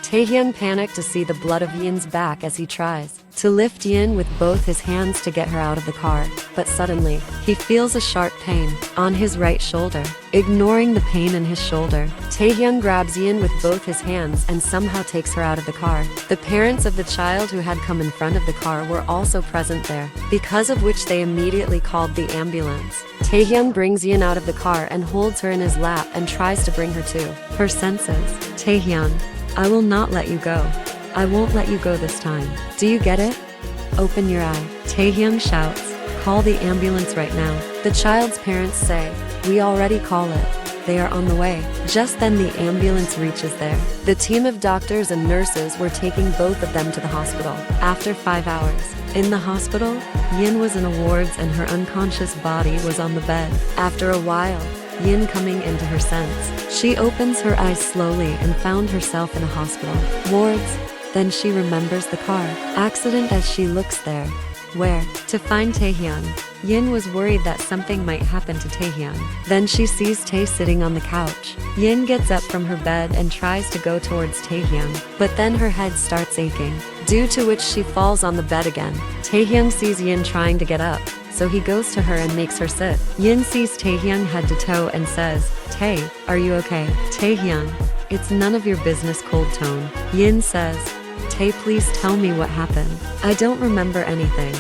Taehyung panicked to see the blood of Yin's back as he tries to lift Yin with both his hands to get her out of the car, but suddenly, he feels a sharp pain on his right shoulder. Ignoring the pain in his shoulder, Taehyung grabs Yin with both his hands and somehow takes her out of the car. The parents of the child who had come in front of the car were also present there, because of which they immediately called the ambulance. Taehyung brings Yin out of the car and holds her in his lap and tries to bring her to her senses. Taehyung, I will not let you go. I won't let you go this time. Do you get it? Open your eye. Taehyung shouts, call the ambulance right now. The child's parents say, we already call it. They are on the way. Just then the ambulance reaches there. The team of doctors and nurses were taking both of them to the hospital. After 5 hours, in the hospital, Yin was in a wards and her unconscious body was on the bed. After a while, Yin coming into her sense, she opens her eyes slowly and found herself in a hospital wards. Then she remembers the car accident as she looks there, where to find Taehyung. Yin was worried that something might happen to Taehyung. Then she sees Tae sitting on the couch. Yin gets up from her bed and tries to go towards Taehyung, but then her head starts aching, due to which she falls on the bed again. Taehyung sees Yin trying to get up, so he goes to her and makes her sit. Yin sees Taehyung head to toe and says, Tae, are you okay? Taehyung, it's none of your business, cold tone. Yin says, Tae, please tell me what happened. I don't remember anything.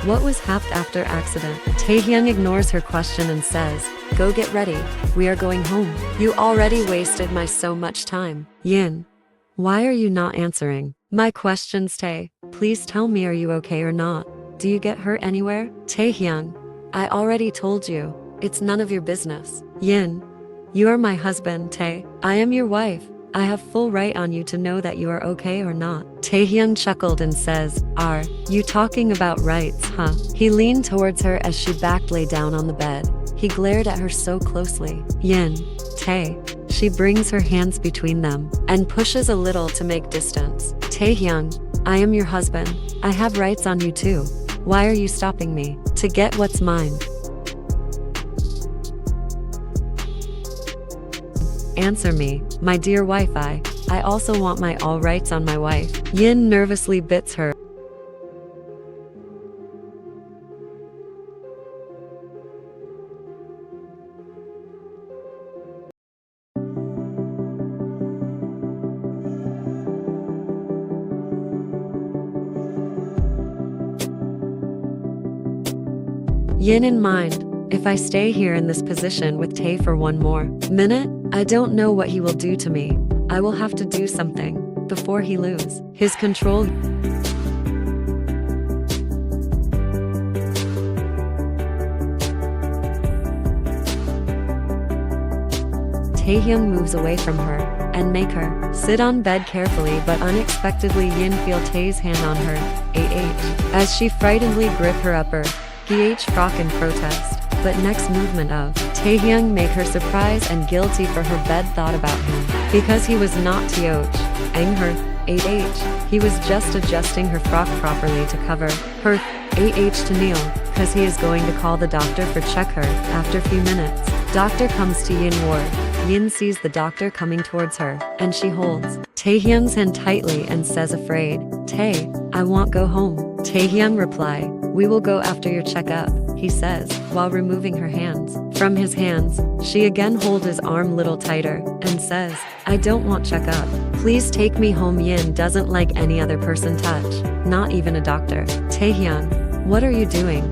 What was happened after accident? Taehyung ignores her question and says, go get ready. We are going home. You already wasted my so much time. Yin, why are you not answering my questions, Tae? Please tell me, are you okay or not? Do you get hurt anywhere? Taehyung, I already told you. It's none of your business. Yin, you are my husband, Tae. I am your wife. I have full right on you to know that you are okay or not. Taehyung chuckled and says, are you talking about rights, huh? He leaned towards her as she back lay down on the bed. He glared at her so closely. Yin, Tae. She brings her hands between them and pushes a little to make distance. Taehyung, I am your husband. I have rights on you too. Why are you stopping me? To get what's mine. Answer me, my dear wife. I also want my all rights on my wife. Yin nervously bits her. Yin in mind, if I stay here in this position with Tae for one more minute, I don't know what he will do to me. I will have to do something before he lose his control. Taehyung moves away from her and make her sit on bed carefully, but unexpectedly Yin feel Tae's hand on her as she frightenedly grip her upper frock in protest. But next movement of Taehyung make her surprised and guilty for her bed thought about him, because he was not Taehyung her he was just adjusting her frock properly to cover her to kneel, cause he is going to call the doctor for check her. After few minutes, doctor comes to Yin ward. Yin sees the doctor coming towards her, and she holds Taehyung's hand tightly and says afraid, Tae, I want go home. Taehyung reply, we will go after your checkup, he says, while removing her hands from his hands. She again holds his arm little tighter and says, I don't want checkup. Please take me home. Yin doesn't like any other person touch, not even a doctor. Taehyung, what are you doing?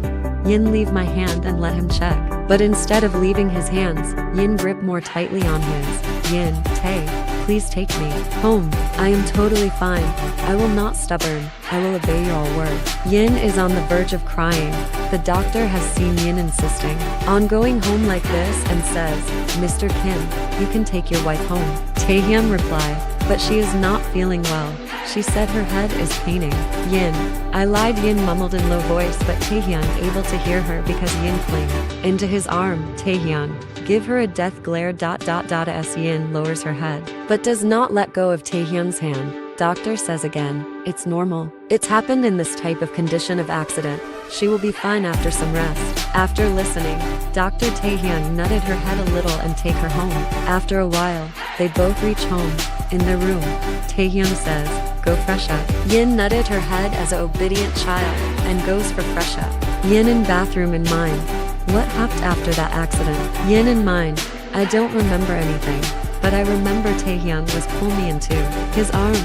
Yin leave my hand and let him check. But instead of leaving his hands, Yin grip more tightly on his. Yin, Tae, please take me home. I am totally fine. I will not stubborn. I will obey your all word. Yin is on the verge of crying. The doctor has seen Yin insisting on going home like this and says, Mr. Kim, you can take your wife home. Taehyung reply, but she is not feeling well. She said her head is paining. Yin, I lied. Yin mumbled in low voice, but Taehyung able to hear her because Yin clinged into his arm. Taehyung, give her a death glare. As Yin lowers her head, but does not let go of Taehyung's hand. Doctor says again, it's normal. It's happened in this type of condition of accident. She will be fine after some rest. After listening, Dr. Taehyung nutted her head a little and take her home. After a while, they both reach home. In their room, Taehyung says, "Go fresh up." Yin nutted her head as an obedient child and goes for fresh up. Yin in bathroom in mind. What happened after that accident? Yin in mind. I don't remember anything, but I remember Taehyung was pulling me into his arm.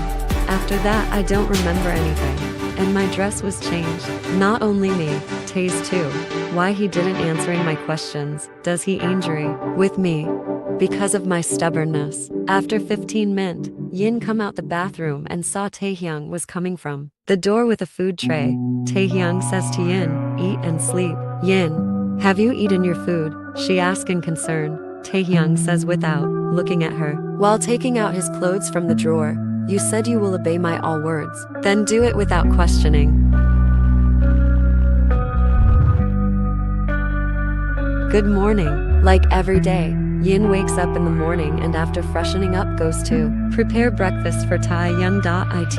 After that, I don't remember anything. And my dress was changed. Not only me, Tae's too. Why he didn't answering my questions? Does he angry with me? Because of my stubbornness. After 15 minutes, Yin come out the bathroom and saw Taehyung was coming from the door with a food tray. Taehyung says to Yin, "Eat and sleep." Yin, "Have you eaten your food?" she asks in concern. Taehyung says without looking at her. While taking out his clothes from the drawer, "You said you will obey my all words. Then do it without questioning." Good morning. Like every day, Yin wakes up in the morning and after freshening up goes to prepare breakfast for Taehyung.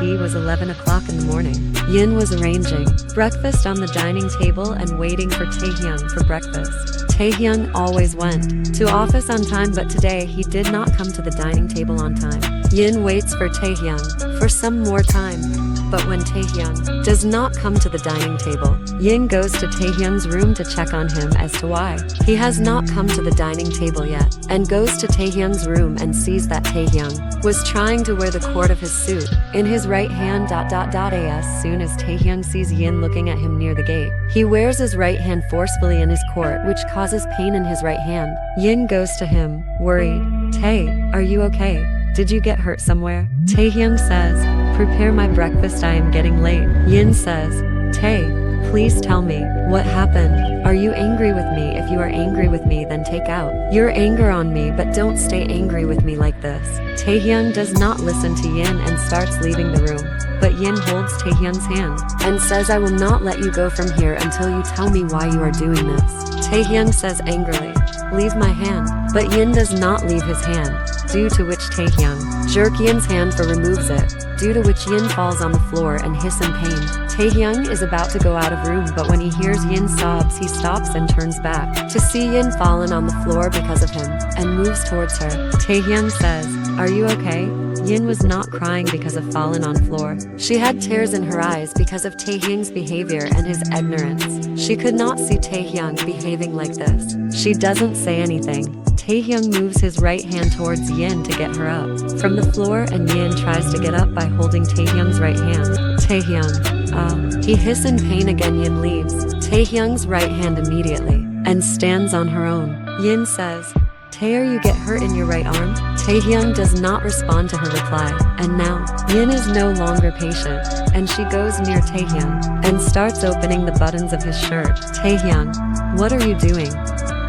It was 11 o'clock in the morning. Yin was arranging breakfast on the dining table and waiting for Taehyung for breakfast. Taehyung always went to office on time, but today he did not come to the dining table on time. Yin waits for Taehyung for some more time, but when Taehyung does not come to the dining table, Yin goes to Taehyung's room to check on him as to why he has not come to the dining table yet, and goes to Taehyung's room and sees that Taehyung was trying to wear the cord of his suit in his right hand. As soon as Taehyung sees Yin looking at him near the gate, he wears his right hand forcefully in his cord, which causes pain in his right hand. Yin goes to him, worried. "Tae, are you okay? Did you get hurt somewhere?" Taehyung says, "Prepare my breakfast, I am getting late." Yin says, "Tae, please tell me, what happened? Are you angry with me? If you are angry with me, then take out your anger on me, but don't stay angry with me like this." Taehyung does not listen to Yin and starts leaving the room. But Yin holds Taehyung's hand and says, "I will not let you go from here until you tell me why you are doing this." Taehyung says angrily, "Leave my hand." But Yin does not leave his hand, due to which Taehyung jerks Yin's hand for removes it, due to which Yin falls on the floor and hiss in pain. Taehyung is about to go out of room, but when he hears Yin sobs, he stops and turns back to see Yin fallen on the floor because of him, and moves towards her. Taehyung says, "Are you okay?" Yin was not crying because of fallen on floor. She had tears in her eyes because of Taehyung's behavior and his ignorance. She could not see Taehyung behaving like this. She doesn't say anything. Taehyung moves his right hand towards Yin to get her up from the floor, and Yin tries to get up by holding Taehyung's right hand. Taehyung, he hiss in pain again. Yin leaves Taehyung's right hand immediately and stands on her own. Yin says, "Tae, are you get hurt in your right arm?" Taehyung does not respond to her reply, and now Yin is no longer patient, and she goes near Taehyung and starts opening the buttons of his shirt. Taehyung, what are you doing?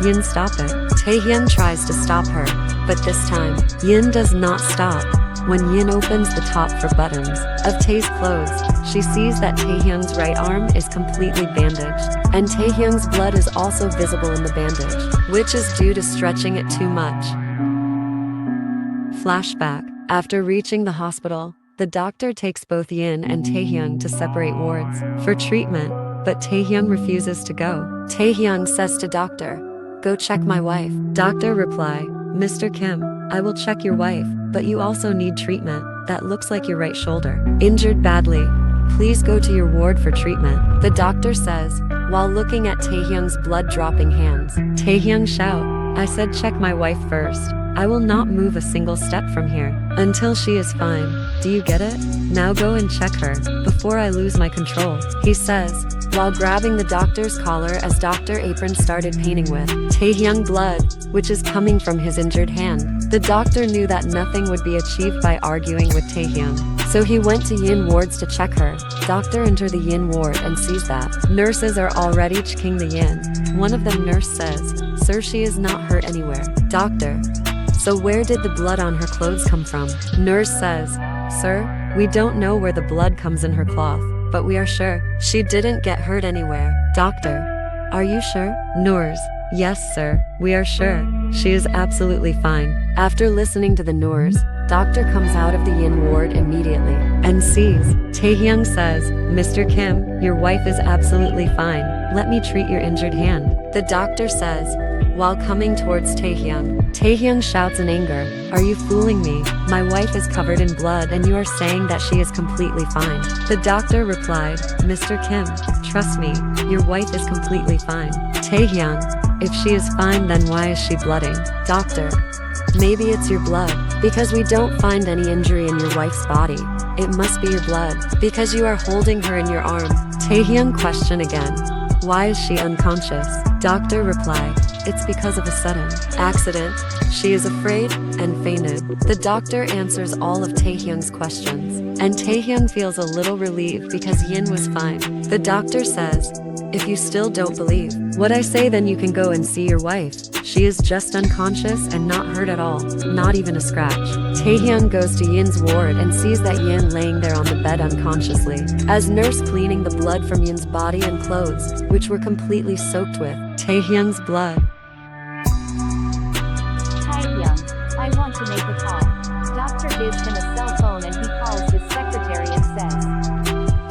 Yin, stop it. Taehyung tries to stop her, but this time, Yin does not stop. When Yin opens the top for buttons of Tae's clothes, she sees that Taehyung's right arm is completely bandaged, and Taehyung's blood is also visible in the bandage, which is due to stretching it too much. Flashback. After reaching the hospital, the doctor takes both Yin and Taehyung to separate wards for treatment, but Taehyung refuses to go. Taehyung says to doctor, "Go check my wife." Doctor reply, "Mr. Kim, I will check your wife, but you also need treatment. That looks like your right shoulder injured badly. Please go to your ward for treatment." The doctor says, while looking at Taehyung's blood-dropping hands. Taehyung shout, "I said check my wife first. I will not move a single step from here until she is fine. Do you get it? Now go and check her before I lose my control," he says, while grabbing the doctor's collar as Dr. Apron started painting with Taehyung blood, which is coming from his injured hand. The doctor knew that nothing would be achieved by arguing with Taehyung, so he went to Yin wards to check her. Doctor entered the Yin ward and sees that nurses are already checking the Yin. One of them nurse says, "Sir, she is not hurt anywhere." Doctor, "So where did the blood on her clothes come from?" Nurse says, "Sir, we don't know where the blood comes in her cloth, but we are sure she didn't get hurt anywhere." Doctor, "Are you sure?" Nurse, "Yes, sir, we are sure. She is absolutely fine." After listening to the nurse, Doctor comes out of the yin ward immediately and sees. Taehyung says, "Mr. Kim, your wife is absolutely fine. Let me treat your injured hand." The doctor says, while coming towards Taehyung. Taehyung shouts in anger, "Are you fooling me? My wife is covered in blood and you are saying that she is completely fine." The doctor replied, "Mr. Kim, trust me, your wife is completely fine." Taehyung, "If she is fine, then why is she blooding?" Doctor, "Maybe it's your blood, because we don't find any injury in your wife's body. It must be your blood, because you are holding her in your arm." Taehyung question again, "Why is she unconscious?" Doctor reply, "It's because of a sudden accident. She is afraid and fainted." The doctor answers all of Taehyung's questions, and Taehyung feels a little relieved because Yin was fine. The doctor says, "If you still don't believe what I say, then you can go and see your wife. She is just unconscious and not hurt at all, not even a scratch." Taehyung goes to Yin's ward and sees that Yin laying there on the bed unconsciously, as nurse cleaning the blood from Yin's body and clothes, which were completely soaked with Taehyung's blood. Taehyung, "I want to make a call." Doctor gives him a cell phone and he calls his secretary and says,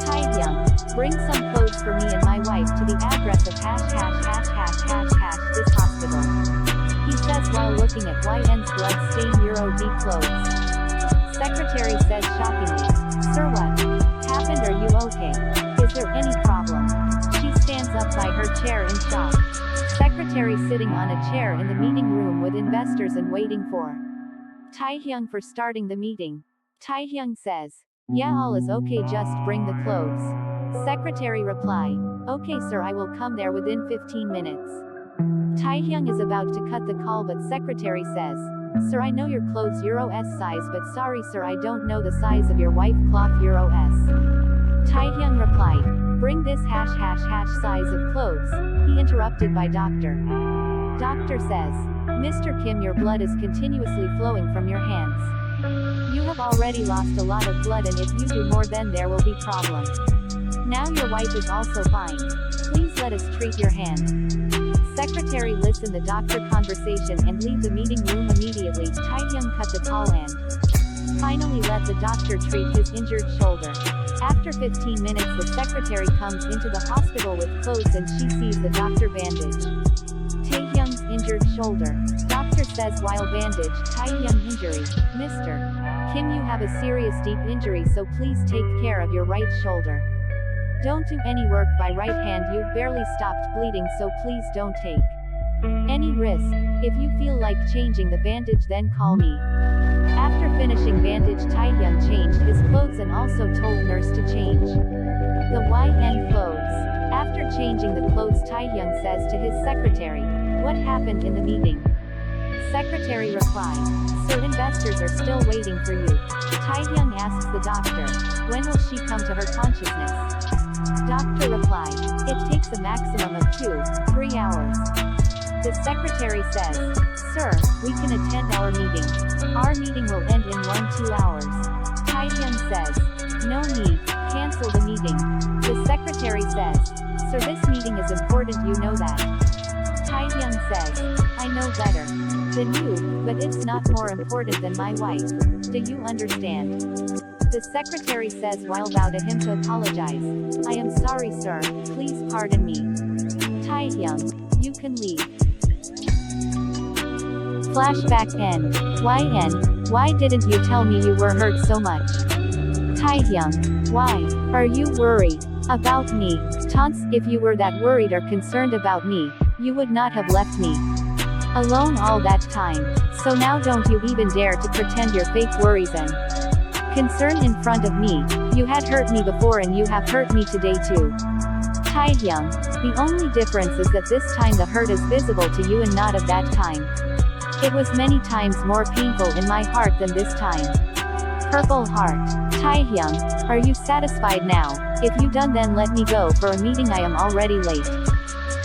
"Taehyung, bring some clothes for me and my wife to the address of this hospital." He says while looking at YN's blood-stained Euro-D clothes. Secretary says shockingly, "Sir, what happened? Are you okay? Is there any problem?" She stands up by her chair in shock. Secretary sitting on a chair in the meeting room with investors and waiting for Taehyung for starting the meeting. Taehyung says, "Yeah, all is okay, just bring the clothes." Secretary reply, "Okay sir, I will come there within 15 minutes. Taehyung is about to cut the call, but secretary says, "Sir, I know your clothes Euro S size, but sorry sir, I don't know the size of your wife cloth Euro S. Taehyung replied, "Bring this size of clothes." He interrupted by doctor. Doctor says, "Mr. Kim, your blood is continuously flowing from your hands. You have already lost a lot of blood, and if you do more then there will be problem. Now your wife is also fine. Please let us treat your hand." Secretary listen the doctor conversation and leave the meeting room immediately. Taehyung cut the call and finally let the doctor treat his injured shoulder. After 15 minutes the secretary comes into the hospital with clothes and she sees the doctor bandage Taehyung's injured shoulder. Doctor says while bandage Taehyung injury, "Mr. Kim, you have a serious deep injury, so please take care of your right shoulder. Don't do any work by right hand, you've barely stopped bleeding, so please don't take any risk. If you feel like changing the bandage then call me." After finishing bandage Taehyung changed his clothes and also told nurse to change the YN clothes. After changing the clothes Taehyung says to his secretary, "What happened in the meeting?" Secretary replied, "Sir, investors are still waiting for you." Taehyung asks the doctor, "When will she come to her consciousness?" Doctor replied, "It takes a maximum of 2-3 hours." The secretary says, "Sir, we can attend our meeting. Our meeting will end in 1-2 hours. Taehyung says, "No need, cancel the meeting." The secretary says, "Sir, this meeting is important, you know that." Taehyung says, "I know better than you, but it's not more important than my wife. Do you understand?" The secretary says while bow to him to apologize, "I am sorry sir, please pardon me." Taehyung, "You can leave." Flashback end. YN, "Why didn't you tell me you were hurt so much?" Taehyung, "Why are you worried about me? Tons, if you were that worried or concerned about me, you would not have left me alone all that time. So now don't you even dare to pretend your fake worries and concern in front of me. You had hurt me before and you have hurt me today too." Taehyung, "The only difference is that this time the hurt is visible to you and not of that time. It was many times more painful in my heart than this time." Purple heart. Taehyung, "Are you satisfied now? If you done then let me go for a meeting, I am already late.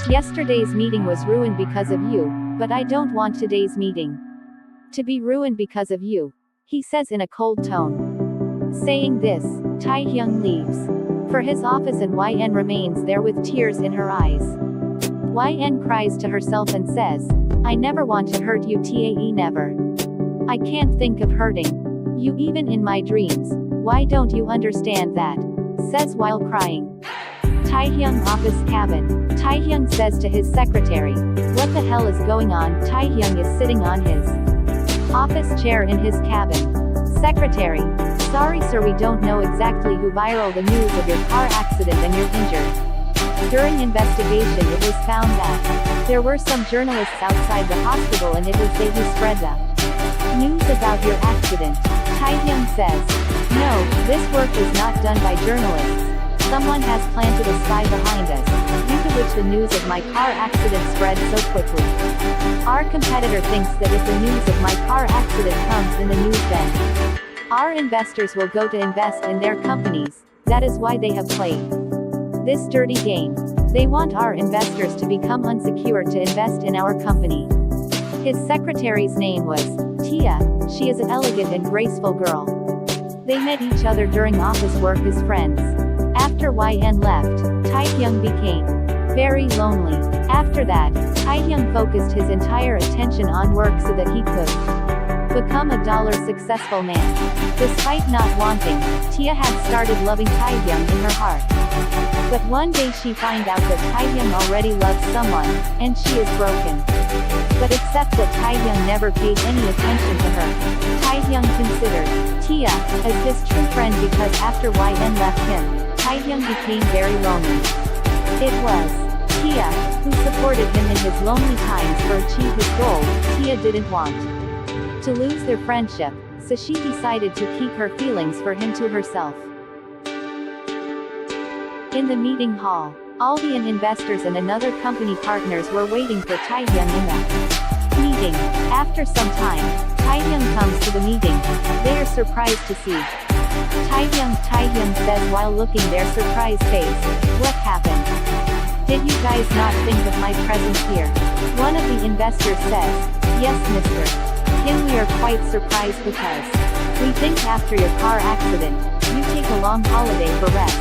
Yesterday's meeting was ruined because of you, but I don't want today's meeting to be ruined because of you," he says in a cold tone. Saying this, Taehyung leaves for his office and YN remains there with tears in her eyes. YN cries to herself and says, "I never want to hurt you, Tae, never. I can't think of hurting You even in my dreams. Why don't you understand that? Says while crying. Taehyung office cabin. Taehyung says to his secretary. What the hell is going on? Taehyung is sitting on his office chair in his cabin. Secretary. Sorry sir, we don't know exactly who viral the news of your car accident and you're injured. During investigation it was found that there were some journalists outside the hospital and it was they who spread the news about your accident. Taehyung says. No, this work was not done by journalists. Someone has planted a spy behind us, due to which the news of my car accident spread so quickly. Our competitor thinks that if the news of my car accident comes in the news then our investors will go to invest in their companies. That is why they have played this dirty game. They want our investors to become unsecured to invest in our company. His secretary's name was Tia. She is an elegant and graceful girl. They met each other during office work as friends. After YN left, Taehyung became very lonely. After that, Taehyung focused his entire attention on work so that he could become a successful man. Despite not wanting, Tia had started loving Taehyung in her heart. But one day she finds out that Taehyung already loves someone, and she is broken. But except that Taehyung never paid any attention to her. Taehyung considered Tia as his true friend because after YN left him, Taehyung became very lonely. It was Tia who supported him in his lonely times to achieve his goal. Tia didn't want to lose their friendship, so she decided to keep her feelings for him to herself. In the meeting hall, all the investors and another company partners were waiting for Taehyung in the meeting. After some time, Taehyung comes to the meeting. They are surprised to see Taehyung says while looking their surprised face. What happened? Did you guys not think of my presence here? One of the investors says. Yes Mr. Kim, we are quite surprised because we think after your car accident, you take a long holiday for rest.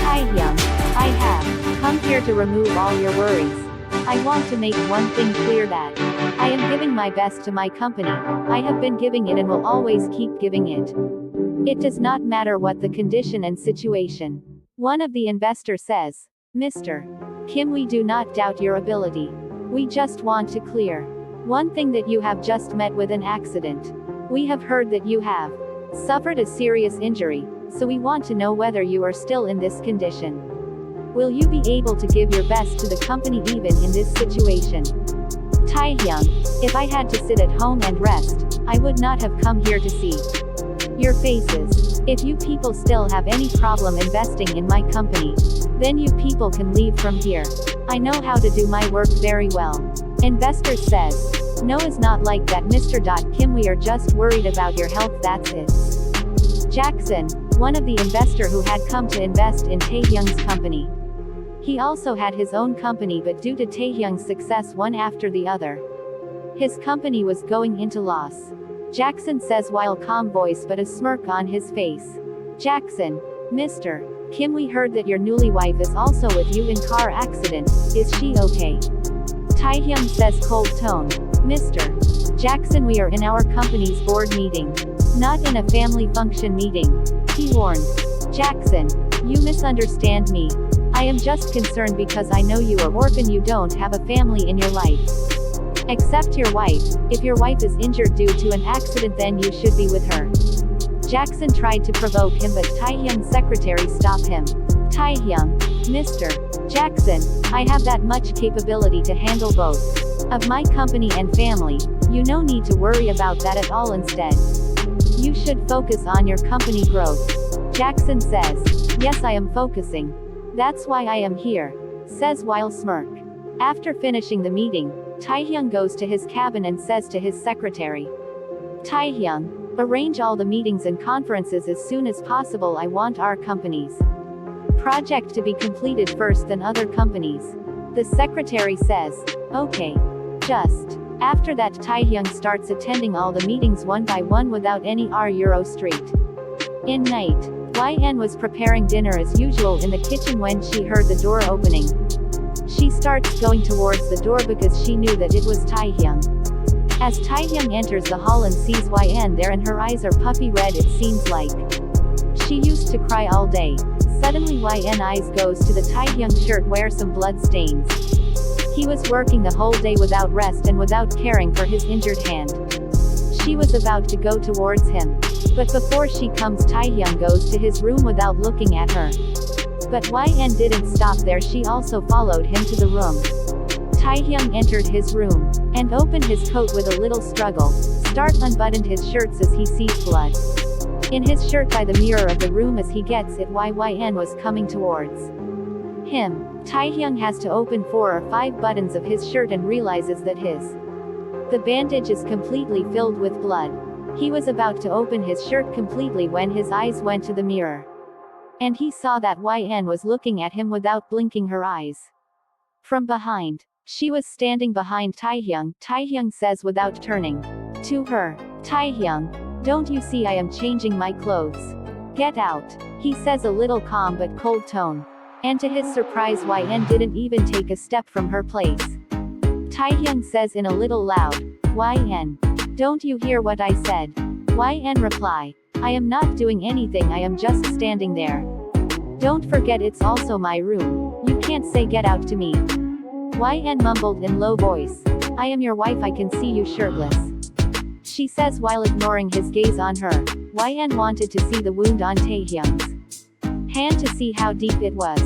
Taehyung, I have come here to remove all your worries. I want to make one thing clear that I am giving my best to my company. I have been giving it and will always keep giving it. It does not matter what the condition and situation. One of the investors says, Mr. Kim, we do not doubt your ability. We just want to clear one thing that you have just met with an accident. We have heard that you have suffered a serious injury, so we want to know whether you are still in this condition. Will you be able to give your best to the company even in this situation? Taehyung, if I had to sit at home and rest, I would not have come here to see your faces. If you people still have any problem investing in my company, then you people can leave from here. I know how to do my work very well. Investor says. No, is not like that Mr. Kim, we are just worried about your health, that's it. Jackson, one of the investor who had come to invest in Taehyung's company. He also had his own company, but due to Taehyung's success one after the other, his company was going into loss. Jackson says while calm voice but a smirk on his face. Jackson, Mr. Kim, we heard that your newly wife is also with you in car accident. Is she okay? Taehyung says cold tone. Mr. Jackson, we are in our company's board meeting, not in a family function meeting. He warned. Jackson, you misunderstand me. I am just concerned because I know you are orphan, you don't have a family in your life. Except your wife. If your wife is injured due to an accident, then you should be with her. Jackson tried to provoke him, but Taehyung's secretary stopped him. Taehyung, Mr. Jackson, I have that much capability to handle both of my company and family. You no need to worry about that at all. Instead, you should focus on your company growth. Jackson says, yes, I am focusing. That's why I am here, says while smirk. After finishing the meeting, Taehyung goes to his cabin and says to his secretary, Taehyung, arrange all the meetings and conferences as soon as possible. I want our company's project to be completed first than other companies. The secretary says, okay. Just after that, Taehyung starts attending all the meetings one by one without any Euro Street. In night, YN was preparing dinner as usual in the kitchen when she heard the door opening. She starts going towards the door because she knew that it was Taehyung. As Taehyung enters the hall and sees YN there and her eyes are puppy red, it seems like she used to cry all day. Suddenly YN eyes goes to the Taehyung shirt where some blood stains. He was working the whole day without rest and without caring for his injured hand. She was about to go towards him. But before she comes, Taehyung goes to his room without looking at her. But YN didn't stop there, she also followed him to the room. Taehyung entered his room, and opened his coat with a little struggle, unbuttoned his shirts as he sees blood in his shirt by the mirror of the room. As he gets it why YN was coming towards him, Taehyung has to open 4 or 5 buttons of his shirt and realizes that the bandage is completely filled with blood. He was about to open his shirt completely when his eyes went to the mirror. And he saw that YN was looking at him without blinking her eyes. From behind, she was standing behind Taehyung. Taehyung says without turning to her, "Taehyung, don't you see I am changing my clothes? Get out," he says a little calm but cold tone. And to his surprise YN didn't even take a step from her place. Taehyung says in a little loud, "YN, don't you hear what I said?" YN reply, "I am not doing anything, I am just standing there. Don't forget it's also my room. You can't say get out to me." YN mumbled in low voice, "I am your wife, I can see you shirtless," she says while ignoring his gaze on her. YN wanted to see the wound on Taehyung's hand to see how deep it was.